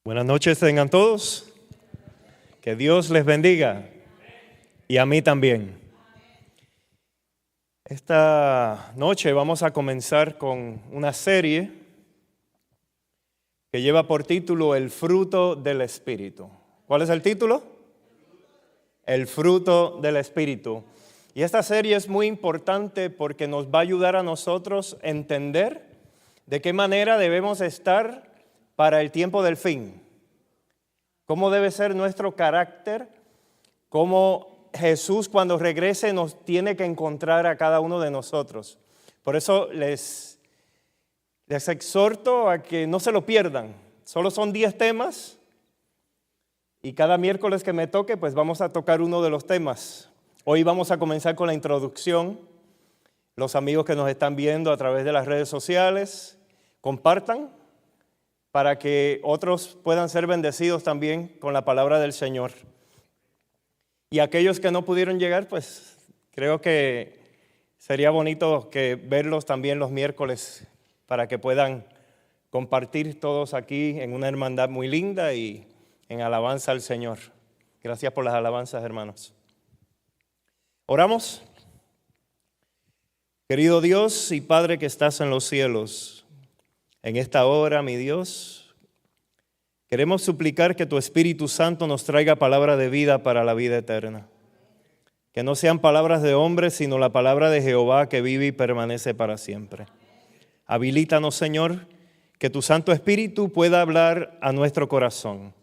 Buenas noches tengan todos. Que Dios les bendiga y a mí también. Esta noche vamos a comenzar con una serie que lleva por título El fruto del Espíritu. ¿Cuál es el título? El fruto del Espíritu. Y esta serie es muy importante porque nos va a ayudar a nosotros a entender de qué manera debemos estar para el tiempo del fin. Cómo debe ser nuestro carácter, cómo Jesús cuando regrese nos tiene que encontrar a cada uno de nosotros. Por eso les exhorto a que no se lo pierdan. Solo son 10 temas y cada miércoles que me toque pues vamos a tocar uno de los temas. Hoy vamos a comenzar con la introducción. Los amigos que nos están viendo a través de las redes sociales, compartan para que otros puedan ser bendecidos también con la palabra del Señor. Y aquellos que no pudieron llegar, pues creo que sería bonito que verlos también los miércoles para que puedan compartir todos aquí en una hermandad muy linda y en alabanza al Señor. Gracias por las alabanzas, hermanos. Oramos. Querido Dios y Padre que estás en los cielos, en esta hora, mi Dios, queremos suplicar que tu Espíritu Santo nos traiga palabra de vida para la vida eterna. Que no sean palabras de hombres, sino la palabra de Jehová que vive y permanece para siempre. Habilítanos, Señor, que tu Santo Espíritu pueda hablar a nuestro corazón.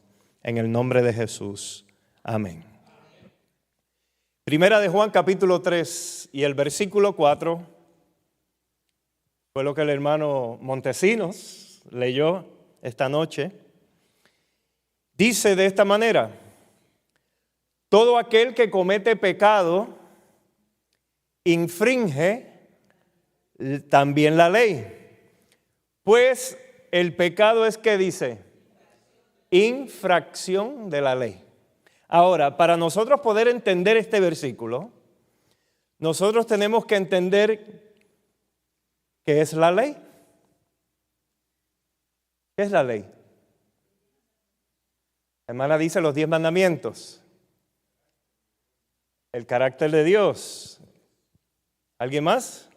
En el nombre de Jesús. Amén. Primera de Juan, capítulo 3 y el versículo 4. Fue lo que el hermano Montesinos leyó esta noche. Dice de esta manera: todo aquel que comete pecado infringe también la ley. Pues el pecado es, ¿qué dice? Infracción de la ley. Ahora, para nosotros poder entender este versículo, nosotros tenemos que entender ¿qué es la ley? ¿Qué es la ley? La hermana dice los 10 mandamientos. El carácter de Dios. ¿Alguien más?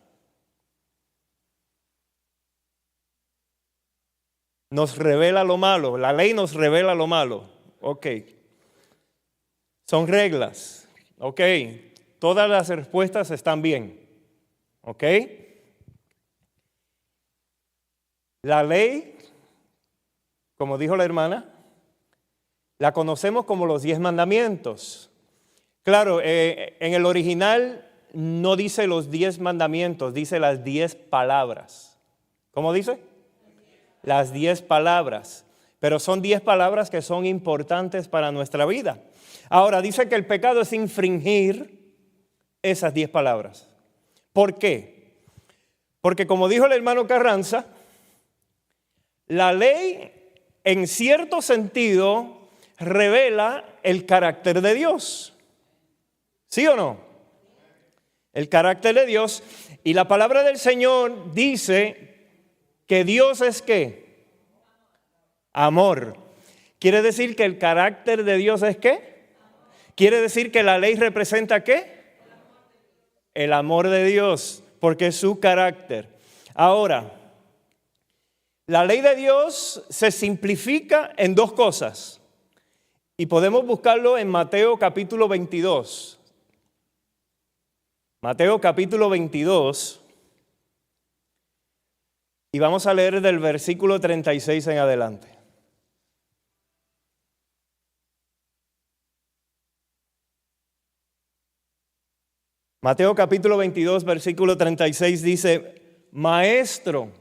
Nos revela lo malo. La ley nos revela lo malo. Ok. Son reglas. Ok. Todas las respuestas están bien. Ok. La ley, como dijo la hermana, la conocemos como los 10 mandamientos. Claro, en el original no dice los 10 mandamientos, dice las 10 palabras. ¿Cómo dice? Las 10 palabras. Pero son 10 palabras que son importantes para nuestra vida. Ahora, dice que el pecado es infringir esas 10 palabras. ¿Por qué? Porque como dijo el hermano Carranza, la ley, en cierto sentido, revela el carácter de Dios. ¿Sí o no? El carácter de Dios. Y la palabra del Señor dice que Dios es ¿qué? Amor. ¿Quiere decir que el carácter de Dios es qué? ¿Quiere decir que la ley representa qué? El amor de Dios, porque es su carácter. Ahora, la ley de Dios se simplifica en 2 cosas y podemos buscarlo en Mateo capítulo 22. Mateo capítulo 22 y vamos a leer del versículo 36 en adelante. Mateo capítulo 22 versículo 36 dice: Maestro,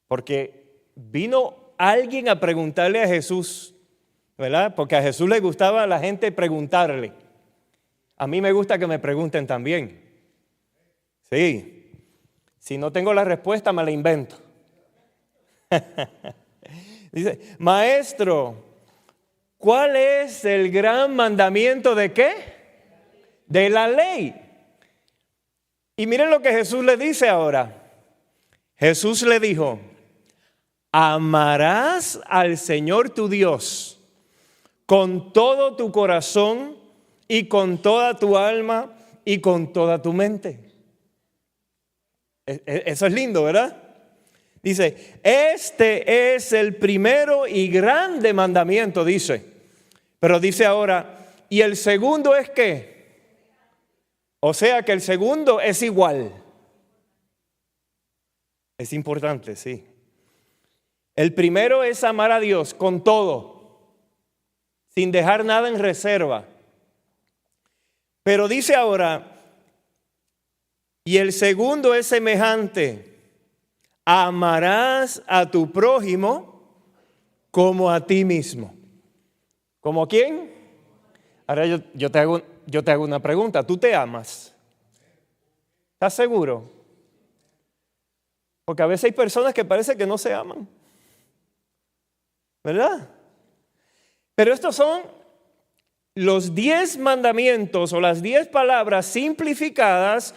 porque vino alguien a preguntarle a Jesús, ¿verdad? Porque a Jesús le gustaba a la gente preguntarle. A mí me gusta que me pregunten también. Sí. Si no tengo la respuesta, me la invento. Dice: Maestro, ¿cuál es el gran mandamiento de qué? De la ley. Y miren lo que Jesús le dice ahora. Jesús le dijo: amarás al Señor tu Dios con todo tu corazón y con toda tu alma y con toda tu mente. Eso es lindo, ¿verdad? Dice, este es el primero y grande mandamiento, dice. Pero dice ahora, ¿y el segundo es qué? O sea que el segundo es igual. Es importante, sí. El primero es amar a Dios con todo, sin dejar nada en reserva. Pero dice ahora, y el segundo es semejante, amarás a tu prójimo como a ti mismo. ¿Como quién? Ahora yo te hago una pregunta, ¿tú te amas? ¿Estás seguro? Porque a veces hay personas que parece que no se aman, ¿verdad? Pero estos son los 10 mandamientos o las 10 palabras simplificadas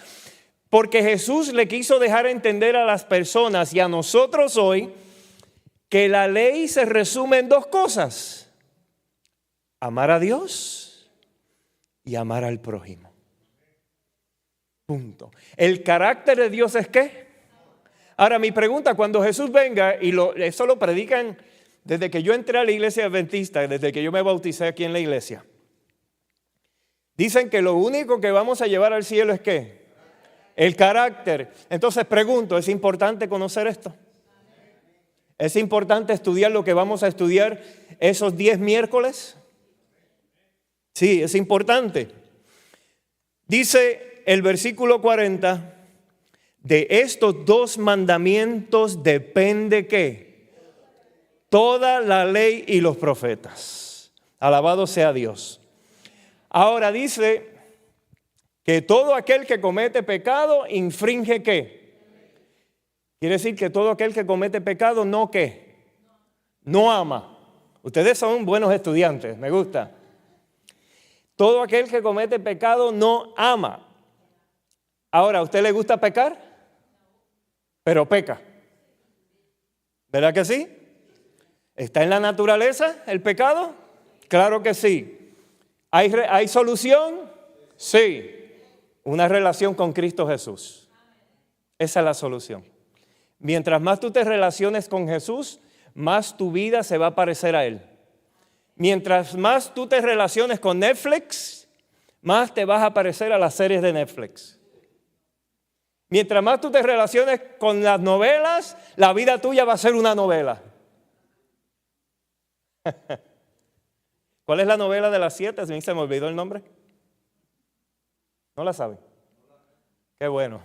porque Jesús le quiso dejar entender a las personas y a nosotros hoy que la ley se resume en 2 cosas: amar a Dios y amar al prójimo. Punto. ¿El carácter de Dios es qué? Ahora mi pregunta, cuando Jesús venga, y eso lo predican desde que yo entré a la iglesia adventista, desde que yo me bauticé aquí en la iglesia, dicen que lo único que vamos a llevar al cielo es ¿qué? El carácter. Entonces pregunto, ¿es importante conocer esto? ¿Es importante estudiar lo que vamos a estudiar esos 10 miércoles? Sí, es importante. Dice el versículo 40, de estos 2 mandamientos depende ¿qué? Toda la ley y los profetas. Alabado sea Dios. Ahora dice que todo aquel que comete pecado infringe ¿qué? Quiere decir que todo aquel que comete pecado no ¿qué? No ama. Ustedes son buenos estudiantes, me gusta. Todo aquel que comete pecado no ama. Ahora, ¿a usted le gusta pecar? Pero peca. ¿Verdad que sí? ¿Está en la naturaleza el pecado? Claro que sí. ¿Hay solución? Sí. Una relación con Cristo Jesús. Esa es la solución. Mientras más tú te relaciones con Jesús, más tu vida se va a parecer a Él. Mientras más tú te relaciones con Netflix, más te vas a parecer a las series de Netflix. Mientras más tú te relaciones con las novelas, la vida tuya va a ser una novela. ¿Cuál es la novela de las 7? A mí se me olvidó el nombre. ¿No la saben? Qué bueno.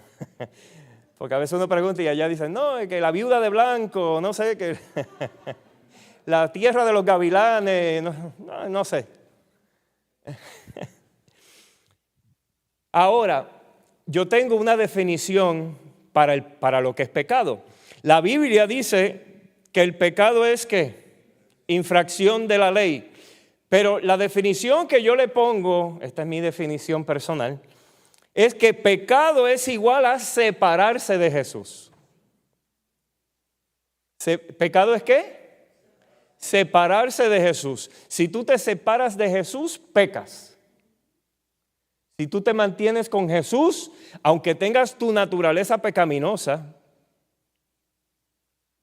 Porque a veces uno pregunta y allá dicen, no, es que la viuda de blanco, no sé, que la tierra de los gavilanes, no sé. Ahora, yo tengo una definición para lo que es pecado. La Biblia dice que el pecado es ¿qué? Infracción de la ley. Pero la definición que yo le pongo, esta es mi definición personal, es que pecado es igual a separarse de Jesús. ¿Pecado es qué? Separarse de Jesús. Si tú te separas de Jesús, pecas. Si tú te mantienes con Jesús, aunque tengas tu naturaleza pecaminosa,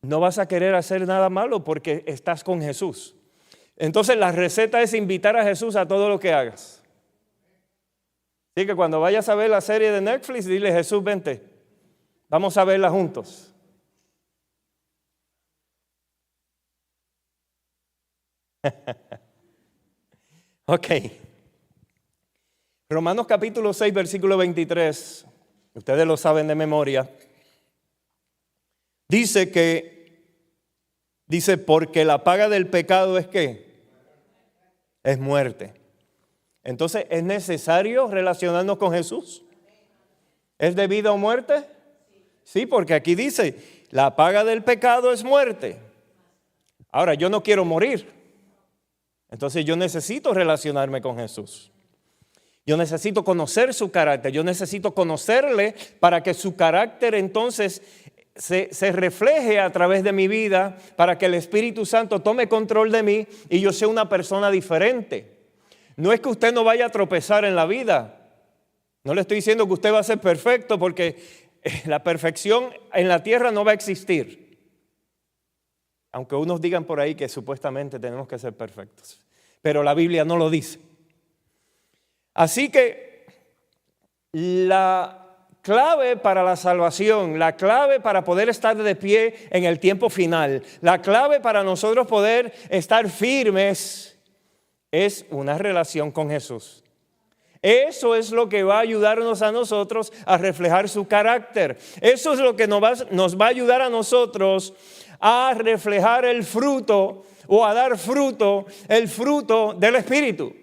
no vas a querer hacer nada malo porque estás con Jesús. Entonces la receta es invitar a Jesús a todo lo que hagas. Así que cuando vayas a ver la serie de Netflix, dile, Jesús, vente, vamos a verla juntos. Ok. Romanos capítulo 6, versículo 23, ustedes lo saben de memoria, dice, porque la paga del pecado es ¿qué? Es muerte. Entonces, ¿es necesario relacionarnos con Jesús? ¿Es de vida o muerte? Sí, porque aquí dice, la paga del pecado es muerte. Ahora, yo no quiero morir. Entonces, yo necesito relacionarme con Jesús. Yo necesito conocer su carácter. Yo necesito conocerle para que su carácter entonces se refleje a través de mi vida para que el Espíritu Santo tome control de mí y yo sea una persona diferente. No es que usted no vaya a tropezar en la vida. No le estoy diciendo que usted va a ser perfecto, porque la perfección en la tierra no va a existir. Aunque unos digan por ahí que supuestamente tenemos que ser perfectos. Pero la Biblia no lo dice. Así que la clave para la salvación, la clave para poder estar de pie en el tiempo final, la clave para nosotros poder estar firmes es una relación con Jesús. Eso es lo que va a ayudarnos a nosotros a reflejar su carácter. Eso es lo que nos va a ayudar a nosotros a reflejar el fruto o a dar fruto, el fruto del Espíritu.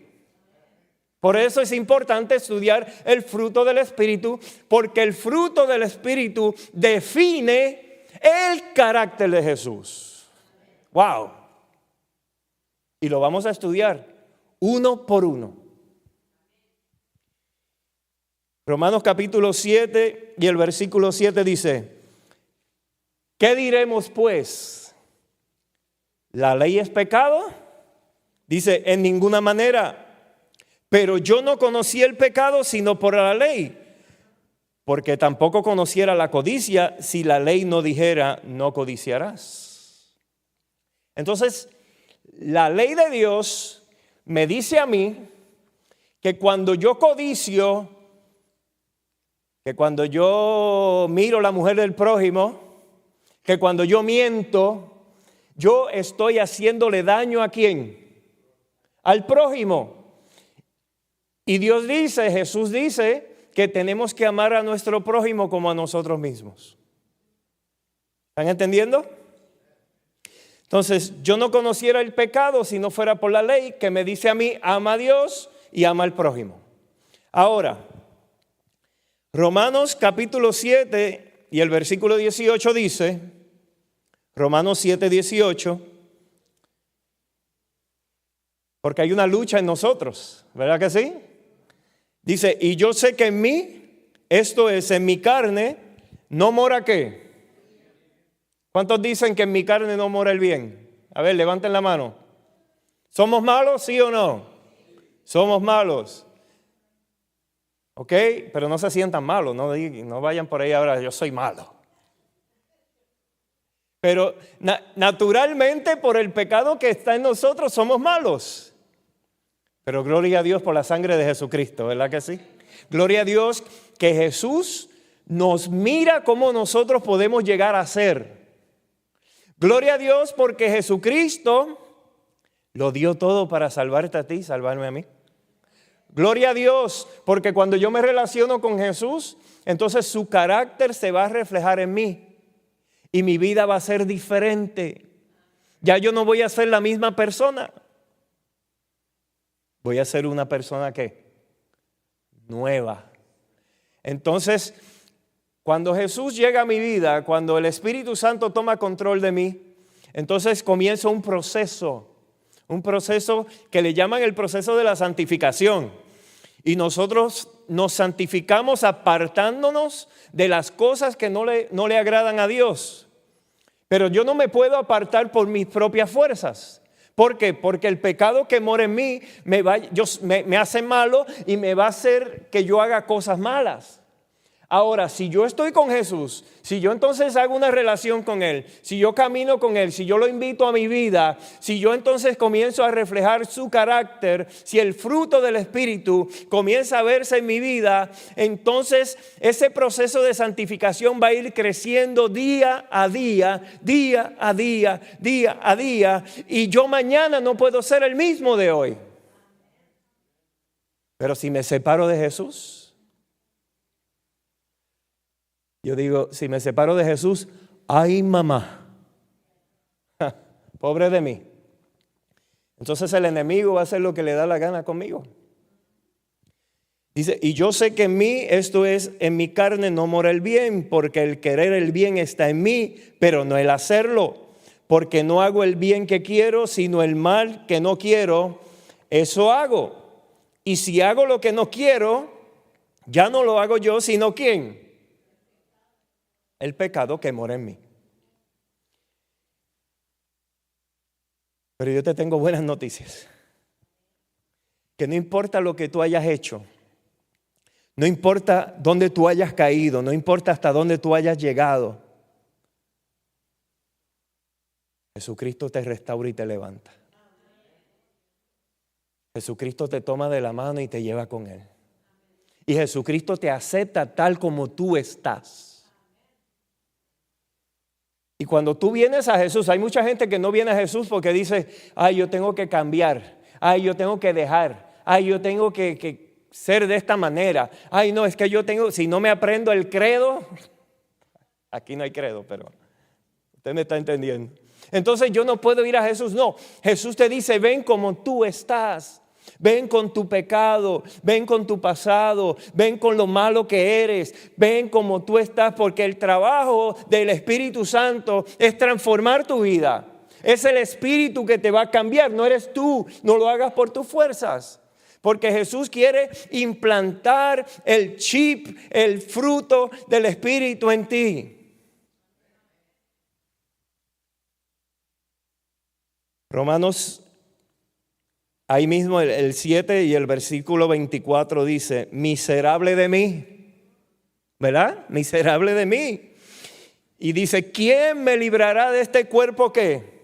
Por eso es importante estudiar el fruto del Espíritu, porque el fruto del Espíritu define el carácter de Jesús. ¡Wow! Y lo vamos a estudiar uno por uno. Romanos capítulo 7 y el versículo 7 dice: ¿qué diremos pues? ¿La ley es pecado? Dice, en ninguna manera. Pero yo no conocí el pecado sino por la ley, porque tampoco conociera la codicia si la ley no dijera, no codiciarás. Entonces, la ley de Dios me dice a mí que cuando yo codicio, que cuando yo miro a la mujer del prójimo, que cuando yo miento, yo estoy haciéndole daño ¿a quién? Al prójimo. Y Dios dice, Jesús dice, que tenemos que amar a nuestro prójimo como a nosotros mismos. ¿Están entendiendo? Entonces, yo no conociera el pecado si no fuera por la ley que me dice a mí, ama a Dios y ama al prójimo. Ahora, Romanos capítulo 7 y el versículo 18 dice, Romanos 7, 18, porque hay una lucha en nosotros, ¿verdad que sí? Dice, y yo sé que en mí, esto es, en mi carne, no mora ¿qué? ¿Cuántos dicen que en mi carne no mora el bien? A ver, levanten la mano. ¿Somos malos, sí o no? Somos malos. ¿Ok? Pero no se sientan malos, no vayan por ahí ahora, yo soy malo. Pero naturalmente por el pecado que está en nosotros somos malos. Pero gloria a Dios por la sangre de Jesucristo, ¿verdad que sí? Gloria a Dios que Jesús nos mira cómo nosotros podemos llegar a ser. Gloria a Dios porque Jesucristo lo dio todo para salvarte a ti, salvarme a mí. Gloria a Dios porque cuando yo me relaciono con Jesús, entonces su carácter se va a reflejar en mí y mi vida va a ser diferente. Ya yo no voy a ser la misma persona. Voy a ser una persona ¿qué? Nueva. Entonces, cuando Jesús llega a mi vida, cuando el Espíritu Santo toma control de mí, entonces comienza un proceso que le llaman el proceso de la santificación. Y nosotros nos santificamos apartándonos de las cosas que no le agradan a Dios. Pero yo no me puedo apartar por mis propias fuerzas. ¿Por qué? Porque el pecado que mora en mí me hace malo y me va a hacer que yo haga cosas malas. Ahora, si yo estoy con Jesús, si yo entonces hago una relación con Él, si yo camino con Él, si yo lo invito a mi vida, si yo entonces comienzo a reflejar su carácter, si el fruto del Espíritu comienza a verse en mi vida, entonces ese proceso de santificación va a ir creciendo día a día, día a día, día a día, y yo mañana no puedo ser el mismo de hoy. Pero si me separo de Jesús, yo digo, si me separo de Jesús, ¡ay mamá! Pobre de mí. Entonces el enemigo va a hacer lo que le da la gana conmigo. Dice, y yo sé que en mí, esto es, en mi carne no mora el bien, porque el querer el bien está en mí, pero no el hacerlo. Porque no hago el bien que quiero, sino el mal que no quiero, eso hago. Y si hago lo que no quiero, ya no lo hago yo, sino ¿quién? el pecado que mora en mí. Pero yo te tengo buenas noticias. Que no importa lo que tú hayas hecho, no importa dónde tú hayas caído, no importa hasta dónde tú hayas llegado, Jesucristo te restaura y te levanta. Jesucristo te toma de la mano y te lleva con Él. Y Jesucristo te acepta tal como tú estás. Y cuando tú vienes a Jesús, hay mucha gente que no viene a Jesús porque dice, ay, yo tengo que cambiar, ay, yo tengo que dejar, ay, yo tengo que ser de esta manera, ay, no, es que yo tengo, si no me aprendo el credo, aquí no hay credo, pero usted me está entendiendo. Entonces yo no puedo ir a Jesús, no, Jesús te dice, ven como tú estás. Ven con tu pecado, ven con tu pasado, ven con lo malo que eres, ven como tú estás, porque el trabajo del Espíritu Santo es transformar tu vida. Es el Espíritu que te va a cambiar, no eres tú, no lo hagas por tus fuerzas. Porque Jesús quiere implantar el chip, el fruto del Espíritu en ti. Romanos, ahí mismo el 7 y el versículo 24 dice, miserable de mí, ¿verdad? Miserable de mí. Y dice, ¿quién me librará de este cuerpo qué?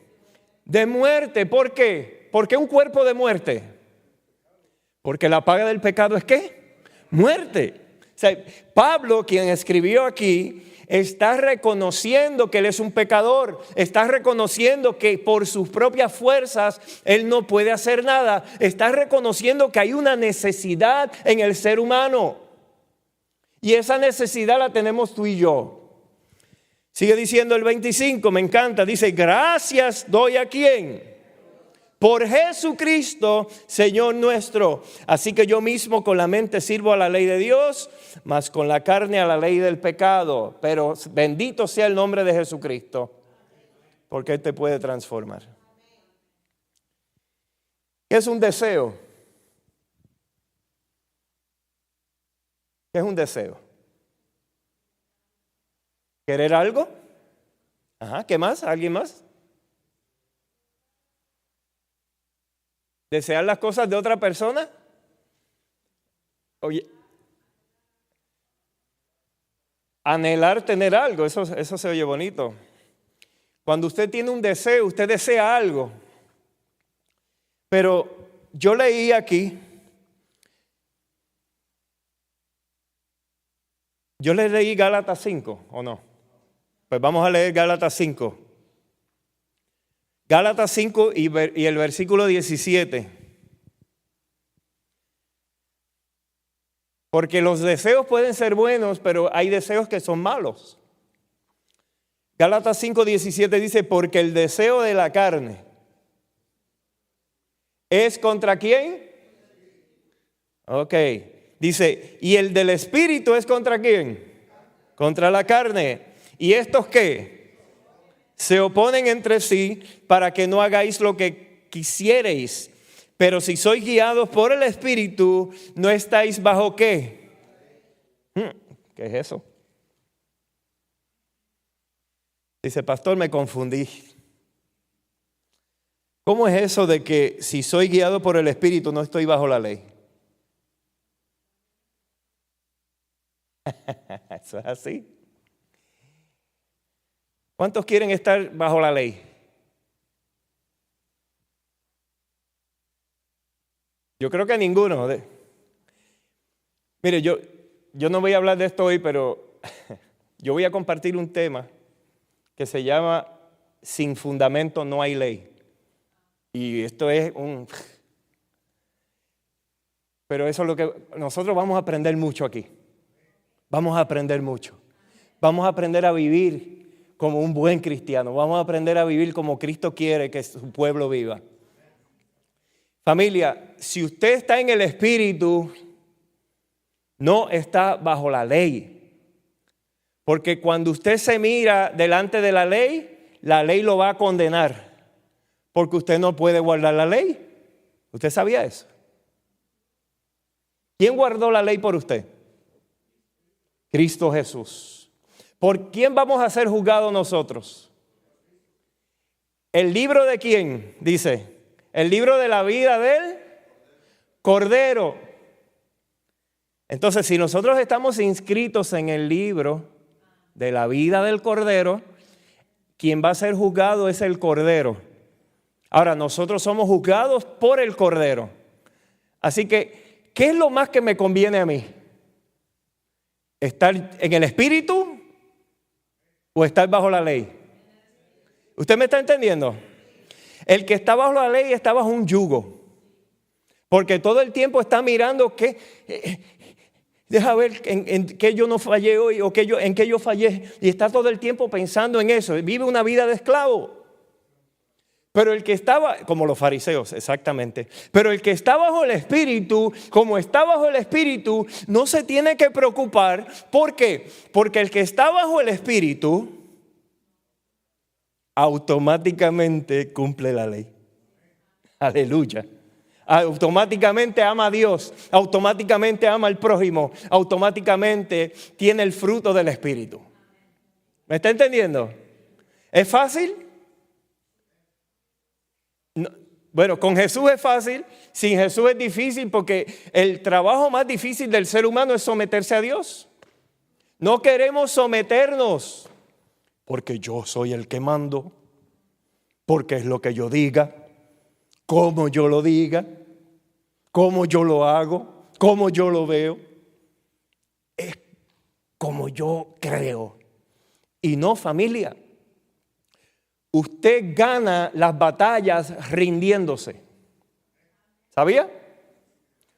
De muerte. ¿Por qué? ¿Por qué un cuerpo de muerte? Porque la paga del pecado es ¿qué? Muerte. O sea, Pablo, quien escribió aquí, está reconociendo que él es un pecador, está reconociendo que por sus propias fuerzas él no puede hacer nada, está reconociendo que hay una necesidad en el ser humano y esa necesidad la tenemos tú y yo. Sigue diciendo el 25, me encanta, dice, gracias doy a ¿quién? Por Jesucristo, Señor nuestro. Así que yo mismo con la mente sirvo a la ley de Dios, mas con la carne a la ley del pecado. Pero bendito sea el nombre de Jesucristo, porque Él te puede transformar. ¿Qué es un deseo? ¿Qué es un deseo? ¿Querer algo? Ajá, ¿qué más? ¿Alguien más? ¿Desear las cosas de otra persona? Oye, anhelar tener algo, eso se oye bonito. Cuando usted tiene un deseo, usted desea algo. Pero yo leí aquí, yo le leí Gálatas 5, ¿o no? Pues vamos a leer Gálatas 5. Gálatas 5 y el versículo 17. Porque los deseos pueden ser buenos, pero hay deseos que son malos. Gálatas 5, 17 dice, porque el deseo de la carne es ¿contra quién? Ok, dice, y el del espíritu es ¿contra quién? Contra la carne. ¿Y estos qué? Se oponen entre sí para que no hagáis lo que quisierais. Pero si sois guiados por el Espíritu, no estáis bajo ¿qué? ¿Qué es eso? Dice, pastor, me confundí. ¿Cómo es eso de que si soy guiado por el Espíritu no estoy bajo la ley? Eso es así. ¿Cuántos quieren estar bajo la ley? Yo creo que ninguno. Mire, yo no voy a hablar de esto hoy, pero yo voy a compartir un tema que se llama sin fundamento no hay ley. Y esto es Pero eso es lo que nosotros vamos a aprender mucho aquí. Vamos a aprender mucho. Vamos a aprender a vivir como un buen cristiano. Vamos a aprender a vivir como Cristo quiere que su pueblo viva. Familia, si usted está en el Espíritu, no está bajo la ley. Porque cuando usted se mira delante de la ley lo va a condenar. Porque usted no puede guardar la ley. ¿Usted sabía eso? ¿Quién guardó la ley por usted? Cristo Jesús. ¿Por quién vamos a ser juzgados nosotros? ¿El libro de quién? Dice, el libro de la vida del Cordero. Entonces, si nosotros estamos inscritos en el libro de la vida del Cordero, quien va a ser juzgado es el Cordero. Ahora, nosotros somos juzgados por el Cordero. Así que, ¿qué es lo más que me conviene a mí? ¿Estar en el Espíritu o estar bajo la ley? ¿Usted me está entendiendo? El que está bajo la ley está bajo un yugo. Porque todo el tiempo está mirando deja ver en qué yo no fallé hoy o en qué yo fallé. Y está todo el tiempo pensando en eso. Vive una vida de esclavo. Pero el que estaba, como los fariseos, exactamente. Pero el que está bajo el Espíritu, como está bajo el Espíritu, no se tiene que preocupar. ¿Por qué? Porque el que está bajo el Espíritu automáticamente cumple la ley. Aleluya. Automáticamente ama a Dios, automáticamente ama al prójimo, automáticamente tiene el fruto del Espíritu. ¿Me está entendiendo? ¿Es fácil? No. Bueno, con Jesús es fácil, sin Jesús es difícil porque el trabajo más difícil del ser humano es someterse a Dios. No queremos someternos porque yo soy el que mando, porque es lo que yo diga, como yo lo diga, como yo lo hago, como yo lo veo. Es como yo creo. Y no, familia. Usted gana las batallas rindiéndose. ¿Sabía?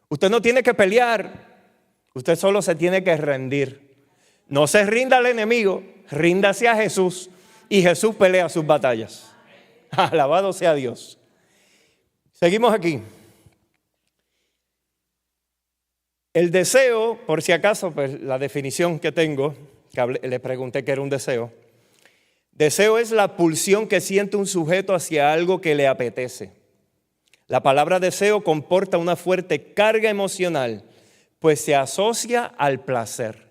Usted no tiene que pelear. Usted solo se tiene que rendir. No se rinda al enemigo, ríndase a Jesús. Y Jesús pelea sus batallas. Alabado sea Dios. Seguimos aquí. El deseo, por si acaso, pues la definición que tengo, le pregunté qué era un deseo. Deseo es la pulsión que siente un sujeto hacia algo que le apetece. La palabra deseo comporta una fuerte carga emocional, pues se asocia al placer.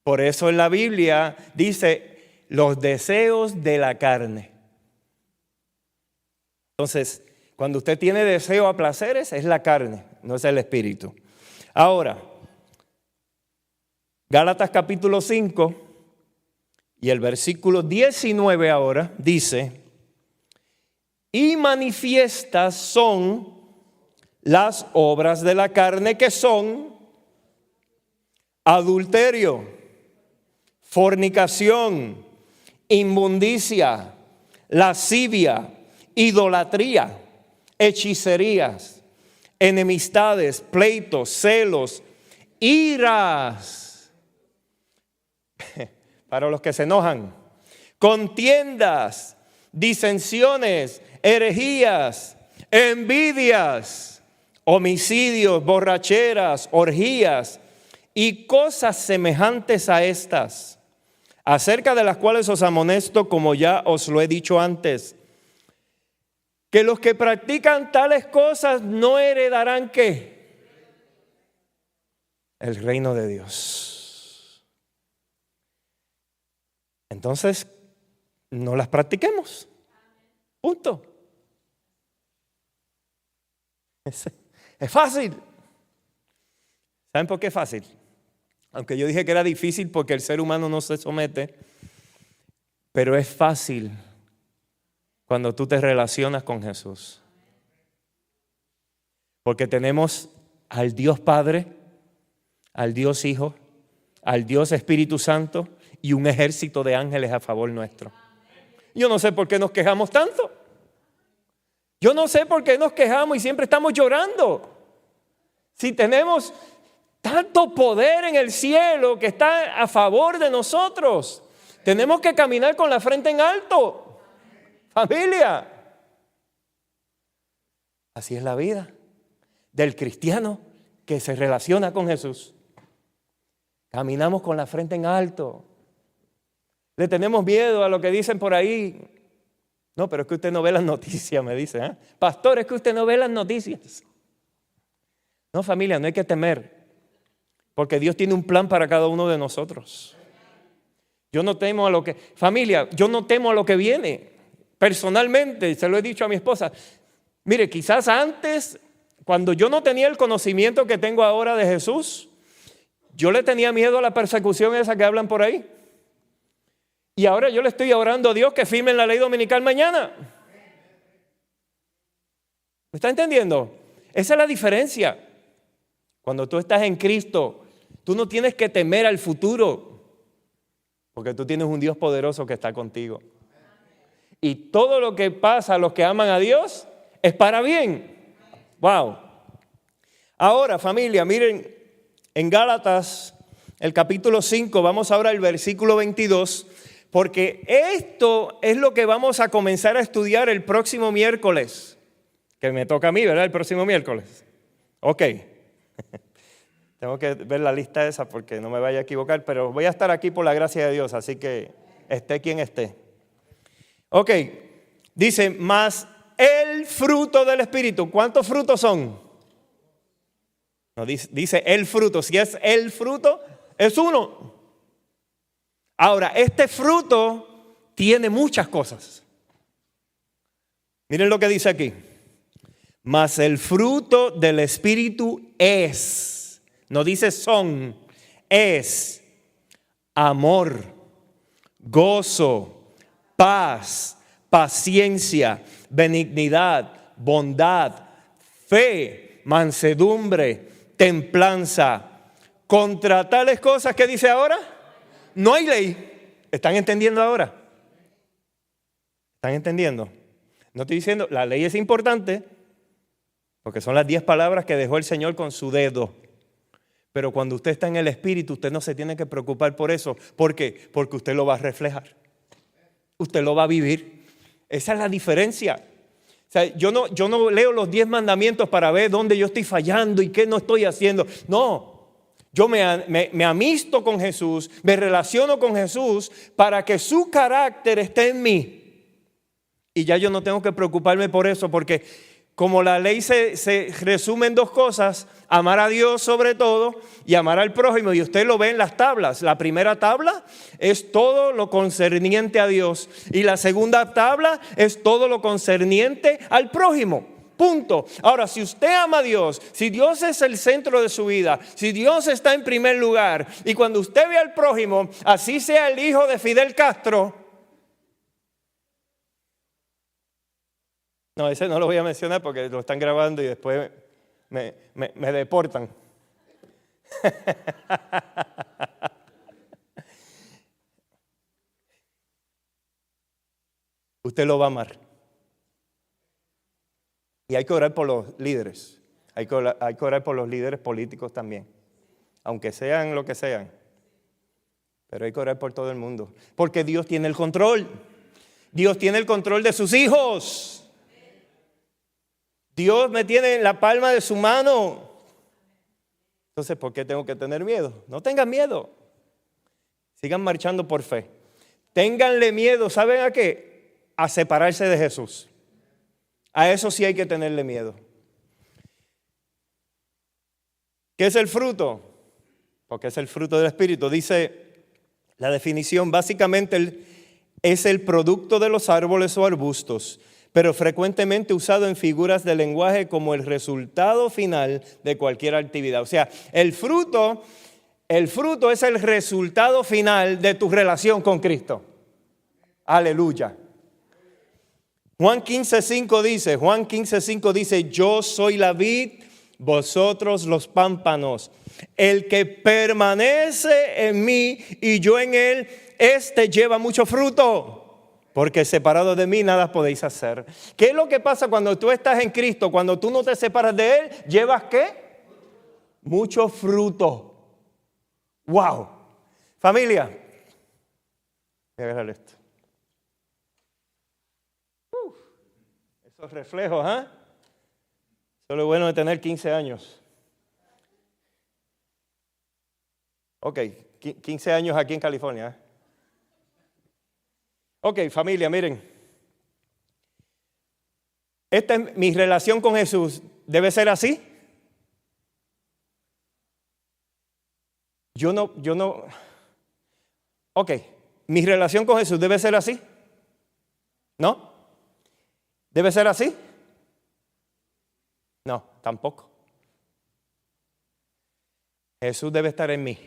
Por eso en la Biblia dice los deseos de la carne. Entonces, cuando usted tiene deseo a placeres, es la carne, no es el espíritu. Ahora, Gálatas capítulo 5 y el versículo 19 ahora dice, y manifiestas son las obras de la carne que son adulterio, fornicación, inmundicia, lascivia, idolatría, hechicerías, enemistades, pleitos, celos, iras, para los que se enojan, contiendas, disensiones, herejías, envidias, homicidios, borracheras, orgías y cosas semejantes a estas, acerca de las cuales os amonesto, como ya os lo he dicho antes, que los que practican tales cosas no heredarán ¿qué? El reino de Dios. Entonces, no las practiquemos. Punto. Es fácil. ¿Saben por qué es fácil? Aunque yo dije que era difícil porque el ser humano no se somete, pero es fácil cuando tú te relacionas con Jesús. Porque tenemos al Dios Padre, al Dios Hijo, al Dios Espíritu Santo y un ejército de ángeles a favor nuestro. Yo no sé por qué nos quejamos tanto. Yo no sé por qué nos quejamos y siempre estamos llorando. Si tenemos tanto poder en el cielo que está a favor de nosotros, tenemos que caminar con la frente en alto. Familia. Así es la vida del cristiano que se relaciona con Jesús. Caminamos con la frente en alto. Le tenemos miedo a lo que dicen por ahí. No, pero es que usted no ve las noticias, me dice. Pastor, es que usted no ve las noticias. No, familia, no hay que temer. Porque Dios tiene un plan para cada uno de nosotros. Yo no temo a lo que... Familia, yo no temo a lo que viene. Personalmente, se lo he dicho a mi esposa. Mire, quizás antes, cuando yo no tenía el conocimiento que tengo ahora de Jesús, yo le tenía miedo a la persecución esa que hablan por ahí. Y ahora yo le estoy orando a Dios que firmen la ley dominical mañana. ¿Me está entendiendo? Esa es la diferencia. Cuando tú estás en Cristo, tú no tienes que temer al futuro, porque tú tienes un Dios poderoso que está contigo. Y todo lo que pasa a los que aman a Dios es para bien. Wow. Ahora, familia, miren, en Gálatas, el capítulo 5, vamos ahora al versículo 22, porque esto es lo que vamos a comenzar a estudiar el próximo miércoles. Que me toca a mí, ¿verdad? El próximo miércoles. Ok. Tengo que ver la lista esa porque no me vaya a equivocar, pero voy a estar aquí por la gracia de Dios, así que esté quien esté. Ok. Dice, más el fruto del Espíritu. ¿Cuántos frutos son? No, dice el fruto. Si es el fruto, es uno. Ahora, este fruto tiene muchas cosas. Miren lo que dice aquí. Mas el fruto del Espíritu es, no dice son, es amor, gozo, paz, paciencia, benignidad, bondad, fe, mansedumbre, templanza. Contra tales cosas, ¿qué dice ahora? No hay ley. ¿Están entendiendo ahora? ¿Están entendiendo? No estoy diciendo, la ley es importante, porque son las 10 palabras que dejó el Señor con su dedo. Pero cuando usted está en el Espíritu, usted no se tiene que preocupar por eso. ¿Por qué? Porque usted lo va a reflejar. Usted lo va a vivir. Esa es la diferencia. O sea, yo no leo los 10 mandamientos para ver dónde yo estoy fallando y qué no estoy haciendo. No, yo me amisto con Jesús, me relaciono con Jesús para que su carácter esté en mí. Y ya yo no tengo que preocuparme por eso, porque como la ley se resume en dos cosas, amar a Dios sobre todo y amar al prójimo, y usted lo ve en las tablas. La primera tabla es todo lo concerniente a Dios y la segunda tabla es todo lo concerniente al prójimo. Punto. Ahora, si usted ama a Dios, si Dios es el centro de su vida, si Dios está en primer lugar, y cuando usted ve al prójimo, así sea el hijo de Fidel Castro, no, ese no lo voy a mencionar porque lo están grabando y después me deportan. Usted lo va a amar. Y hay que orar por los líderes. Hay que orar por los líderes políticos también. Aunque sean lo que sean. Pero hay que orar por todo el mundo. Porque Dios tiene el control. Dios tiene el control de sus hijos. Dios me tiene en la palma de su mano. Entonces, ¿por qué tengo que tener miedo? No tengan miedo. Sigan marchando por fe. Ténganle miedo, ¿saben a qué? A separarse de Jesús. A eso sí hay que tenerle miedo. ¿Qué es el fruto? Porque es el fruto del Espíritu. Dice la definición, básicamente es el producto de los árboles o arbustos, pero frecuentemente usado en figuras de lenguaje como el resultado final de cualquier actividad. O sea, el fruto es el resultado final de tu relación con Cristo. Aleluya. Juan 15:5 dice, yo soy la vid, vosotros los pámpanos. El que permanece en mí y yo en él, este lleva mucho fruto. Porque separado de mí nada podéis hacer. ¿Qué es lo que pasa cuando tú estás en Cristo? Cuando tú no te separas de Él, ¿llevas qué? Mucho fruto. ¡Wow! Familia, voy a agarrar esto. Esos reflejos, ¿ah? Eso es lo bueno de tener 15 años. Ok, 15 años aquí en California, ¿eh? Ok, familia, miren. Esta es mi relación con Jesús. ¿Debe ser así? Yo no. Ok, ¿Mi relación con Jesús debe ser así? ¿No? ¿Debe ser así? No, tampoco. Jesús debe estar en mí.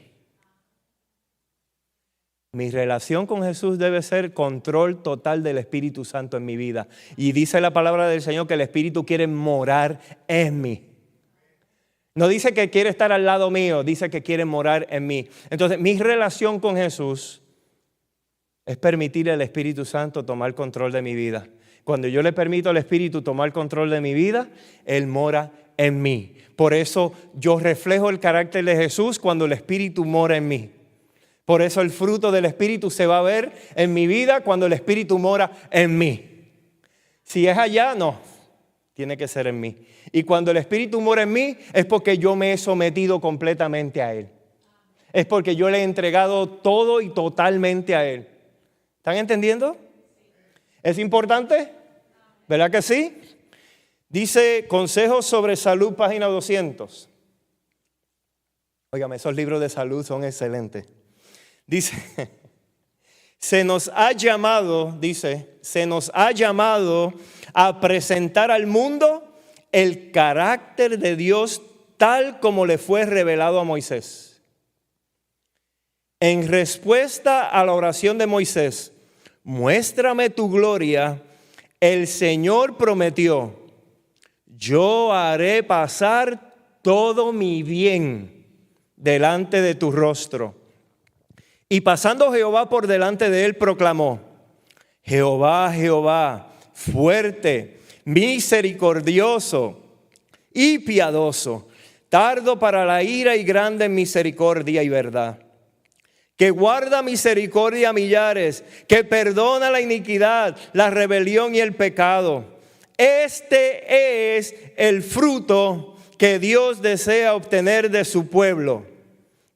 Mi relación con Jesús debe ser control total del Espíritu Santo en mi vida. Y dice la palabra del Señor que el Espíritu quiere morar en mí. No dice que quiere estar al lado mío, dice que quiere morar en mí. Entonces, mi relación con Jesús es permitir al Espíritu Santo tomar control de mi vida. Cuando yo le permito al Espíritu tomar control de mi vida, Él mora en mí. Por eso yo reflejo el carácter de Jesús cuando el Espíritu mora en mí. Por eso el fruto del Espíritu se va a ver en mi vida cuando el Espíritu mora en mí. Si es allá, no. Tiene que ser en mí. Y cuando el Espíritu mora en mí es porque yo me he sometido completamente a Él. Es porque yo le he entregado todo y totalmente a Él. ¿Están entendiendo? ¿Es importante? ¿Verdad que sí? Dice Consejos sobre Salud, página 200. Óigame, esos libros de salud son excelentes. Dice, se nos ha llamado a presentar al mundo el carácter de Dios tal como le fue revelado a Moisés. En respuesta a la oración de Moisés, muéstrame tu gloria, el Señor prometió, yo haré pasar todo mi bien delante de tu rostro. Y pasando Jehová por delante de él, proclamó, Jehová, Jehová, fuerte, misericordioso y piadoso, tardo para la ira y grande en misericordia y verdad, que guarda misericordia a millares, que perdona la iniquidad, la rebelión y el pecado. Este es el fruto que Dios desea obtener de su pueblo.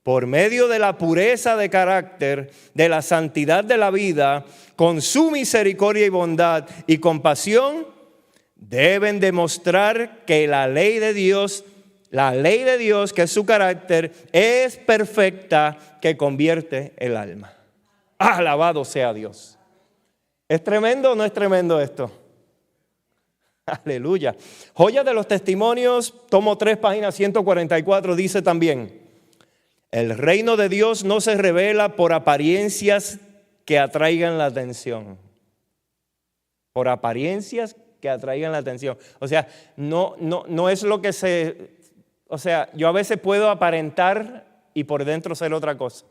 Por medio de la pureza de carácter, de la santidad de la vida, con su misericordia y bondad y compasión, deben demostrar que la ley de Dios, que es su carácter, es perfecta, que convierte el alma. Alabado sea Dios. ¿Es tremendo o no es tremendo esto? Aleluya. Joya de los Testimonios, tomo 3, página 144, dice también, el reino de Dios no se revela por apariencias que atraigan la atención. Por apariencias que atraigan la atención. O sea, no es lo que yo a veces puedo aparentar y por dentro ser otra cosa.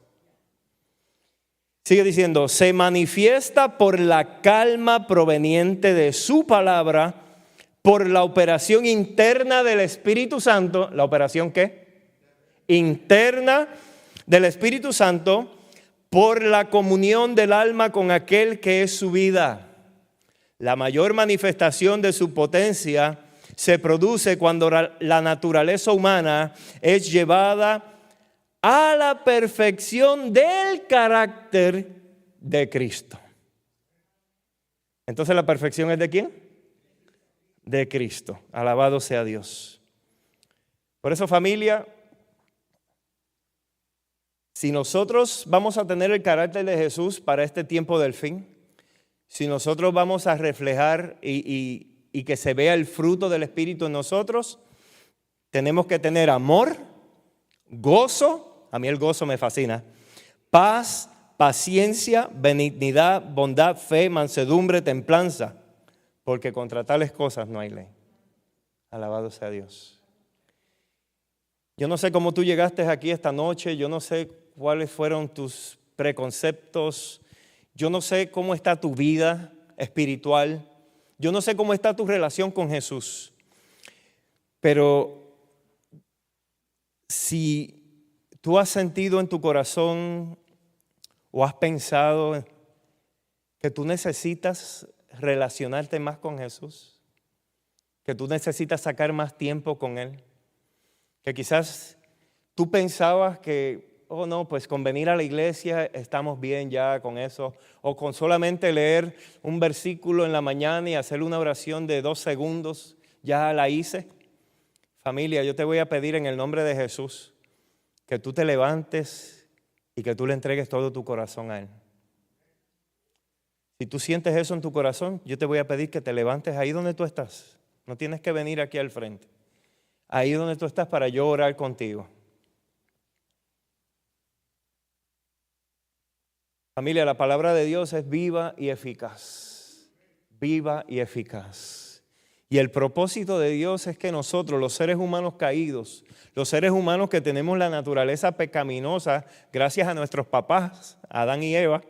Sigue diciendo, se manifiesta por la calma proveniente de su palabra, por la operación interna del Espíritu Santo. ¿La operación qué? Interna del Espíritu Santo, por la comunión del alma con aquel que es su vida. La mayor manifestación de su potencia se produce cuando la naturaleza humana es llevada a la perfección del carácter de Cristo. Entonces, ¿la perfección es de quién? De Cristo. Alabado sea Dios. Por eso, familia, si nosotros vamos a tener el carácter de Jesús para este tiempo del fin, si nosotros vamos a reflejar y que se vea el fruto del Espíritu en nosotros, tenemos que tener amor, gozo, a mí el gozo me fascina, paz, paciencia, benignidad, bondad, fe, mansedumbre, templanza, porque contra tales cosas no hay ley. Alabado sea Dios. Yo no sé cómo tú llegaste aquí esta noche, yo no sé cuáles fueron tus preconceptos, yo no sé cómo está tu vida espiritual, yo no sé cómo está tu relación con Jesús, pero si tú has sentido en tu corazón o has pensado que tú necesitas relacionarte más con Jesús, que tú necesitas sacar más tiempo con Él, que quizás tú pensabas que, oh no, pues con venir a la iglesia estamos bien ya con eso, o con solamente leer un versículo en la mañana y hacer una oración de 2 segundos, ya la hice. Familia, yo te voy a pedir en el nombre de Jesús que tú te levantes y que tú le entregues todo tu corazón a Él. Si tú sientes eso en tu corazón, yo te voy a pedir que te levantes ahí donde tú estás. No tienes que venir aquí al frente. Ahí donde tú estás para yo orar contigo. Familia, la palabra de Dios es viva y eficaz. Viva y eficaz. Y el propósito de Dios es que nosotros, los seres humanos caídos, los seres humanos que tenemos la naturaleza pecaminosa, gracias a nuestros papás, Adán y Eva,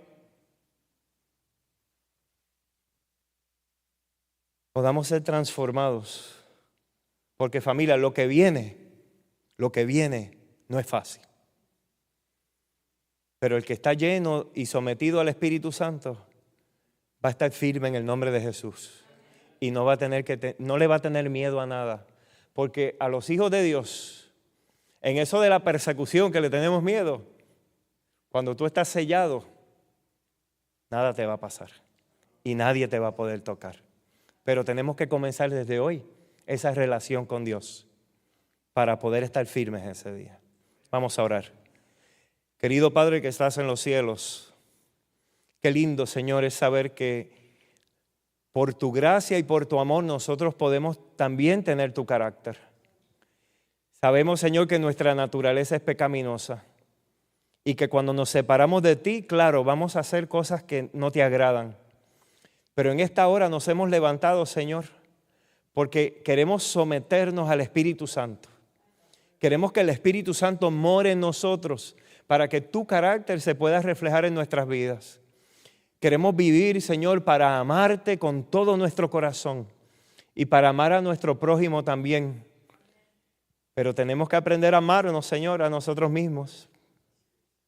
podamos ser transformados. Porque familia, lo que viene no es fácil. Pero el que está lleno y sometido al Espíritu Santo va a estar firme en el nombre de Jesús. Y no le va a tener miedo a nada. Porque a los hijos de Dios, en eso de la persecución que le tenemos miedo, cuando tú estás sellado, nada te va a pasar. Y nadie te va a poder tocar. Pero tenemos que comenzar desde hoy esa relación con Dios para poder estar firmes ese día. Vamos a orar. Querido Padre que estás en los cielos, qué lindo, Señor, es saber que por tu gracia y por tu amor nosotros podemos también tener tu carácter. Sabemos, Señor, que nuestra naturaleza es pecaminosa y que cuando nos separamos de ti, claro, vamos a hacer cosas que no te agradan. Pero en esta hora nos hemos levantado, Señor, porque queremos someternos al Espíritu Santo. Queremos que el Espíritu Santo more en nosotros para que tu carácter se pueda reflejar en nuestras vidas. Queremos vivir, Señor, para amarte con todo nuestro corazón y para amar a nuestro prójimo también. Pero tenemos que aprender a amarnos, Señor, a nosotros mismos.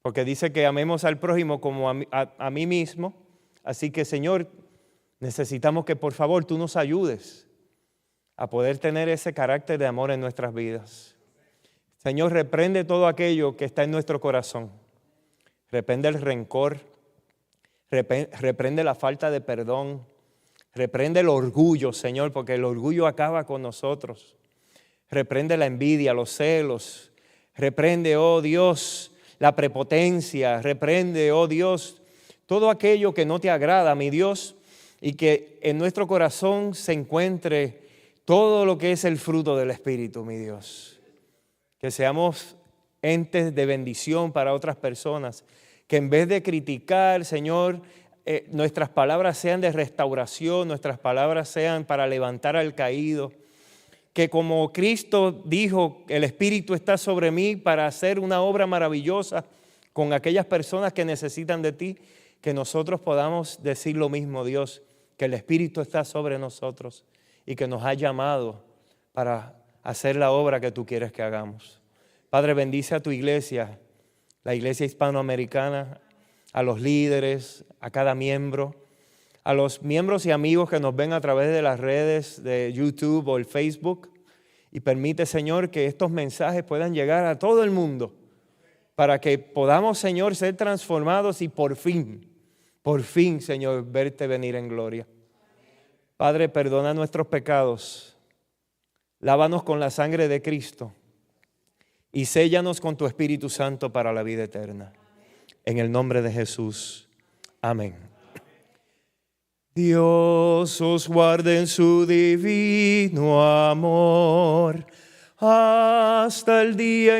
Porque dice que amemos al prójimo como a mí mismo. Así que, Señor, necesitamos que por favor tú nos ayudes a poder tener ese carácter de amor en nuestras vidas. Señor, reprende todo aquello que está en nuestro corazón. Reprende el rencor, reprende la falta de perdón, reprende el orgullo, Señor, porque el orgullo acaba con nosotros. Reprende la envidia, los celos, reprende, oh Dios, la prepotencia, reprende, oh Dios, todo aquello que no te agrada, mi Dios, y que en nuestro corazón se encuentre todo lo que es el fruto del Espíritu, mi Dios. Que seamos entes de bendición para otras personas, que en vez de criticar, Señor, nuestras palabras sean de restauración, nuestras palabras sean para levantar al caído. Que como Cristo dijo, el Espíritu está sobre mí para hacer una obra maravillosa con aquellas personas que necesitan de ti, que nosotros podamos decir lo mismo, Dios, que el Espíritu está sobre nosotros y que nos ha llamado para hacer la obra que tú quieres que hagamos. Padre, bendice a tu iglesia, la iglesia hispanoamericana, a los líderes, a cada miembro, a los miembros y amigos que nos ven a través de las redes de YouTube o el Facebook. Y permite, Señor, que estos mensajes puedan llegar a todo el mundo para que podamos, Señor, ser transformados y por fin, Señor, verte venir en gloria. Padre, perdona nuestros pecados. Lávanos con la sangre de Cristo y séllanos con tu Espíritu Santo para la vida eterna. En el nombre de Jesús. Amén. Dios os guarde en su divino amor hasta el día